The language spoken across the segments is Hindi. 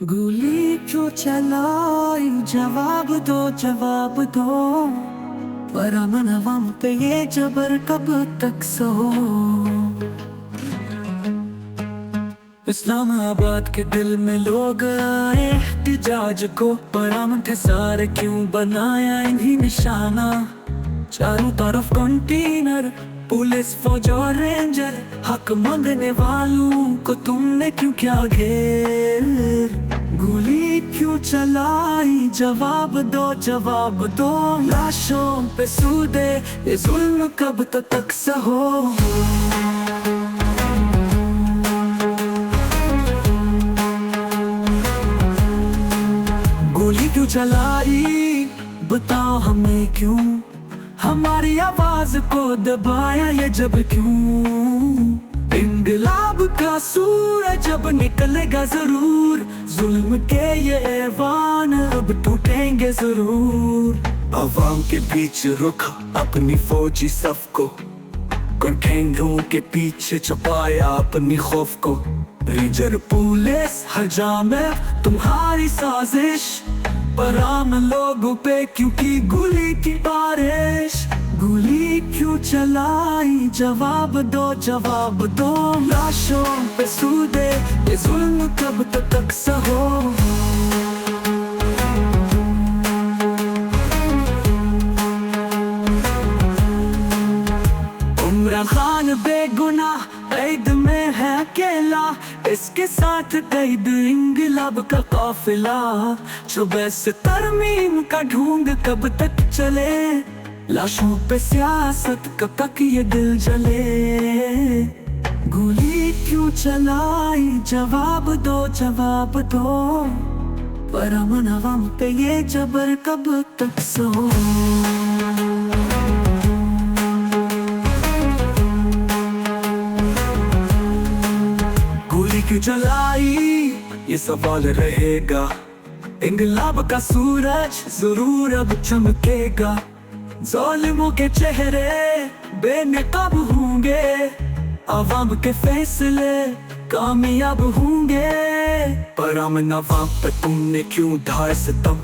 गोली क्यों चलाई, जवाब दो जवाब दो। पर अमन हम पे ये जबर कब तक सहो। इस्लामाबाद के दिल में लोग आए एहतिजाज को, पर अमन थे सारे क्यों बनाया इन्हीं निशाना। चारों तरफ कंटेनर, पुलिस फौज और रेंजर, हक मांगने वालों को तुमने क्यों क्या घेर। गोली क्यों चलाई, जवाब दो जवाब दो। लाशों पे सूदे ये जुल्म कब तक सहो। गोली क्यों चलाई, बताओ हमें क्यों। हमारी आवाज को दबाया ये जब क्यों। इंकलाब का सूरज जब निकलेगा जरूर, जुल्म के ये ऐवान अब टूटेंगे जरूर। आवाम के बीच रुका अपनी फौजी सफ को, कंटेनरों के पीछे छुपाया अपनी खौफ को। रेंजर पुलिस हजामे तुम्हारी साजिश, पर आम लोगों पे क्यों की गोली की बारिश। गोली क्यों चलाई, जवाब दो जवाब दो। लाशों पे सूदे ये जुल्म कब तक सहो। इमरान खान बेगुनाह कैद में है अकेला, इसके साथ कैद इंकलाब का काफिला। सुबह से तरमीम का ढूंढ कब तक चले, लाशों पे सियासत कब तक ये दिल जले। गोली क्यों चलाई, जवाब दो जवाब दो। पर अमन अवाम पे ये जबर कब तक सहो। गोली क्यों चलाई ये सवाल रहेगा, इंकलाब का सूरज जरूर अब चमकेगा। ज़ालिमों के चेहरे बेनकाब होंगे, आवाम के फैसले कामयाब होंगे। पर अमन अवाम पे तुमने क्यों ढाया सितम,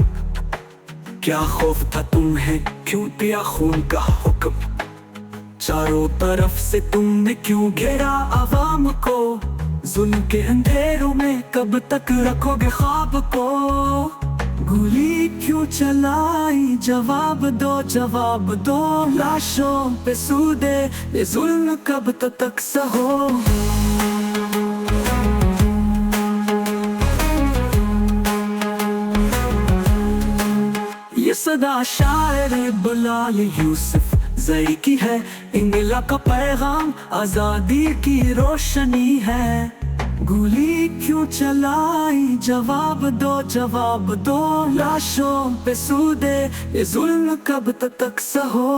क्या खौफ था तुम्हें क्यों दिया खून का हुक्म। चारों तरफ से तुमने क्यों घेरा आवाम को, जुल्म के अंधेरों में कब तक रखोगे ख्वाब को। गोली क्यों चलाई, जवाब दो जवाब दो। लाशों पे सूदे ये जुल्म कब तक सहो। ये सदा शायर बिलाल यूसुफ जई की है, इंकलाब का पैगाम आजादी की रोशनी है। गोली क्यों चलाई, जवाब दो जवाब दो। लाशों पे सूदे ये जुल्म कब तक सहो।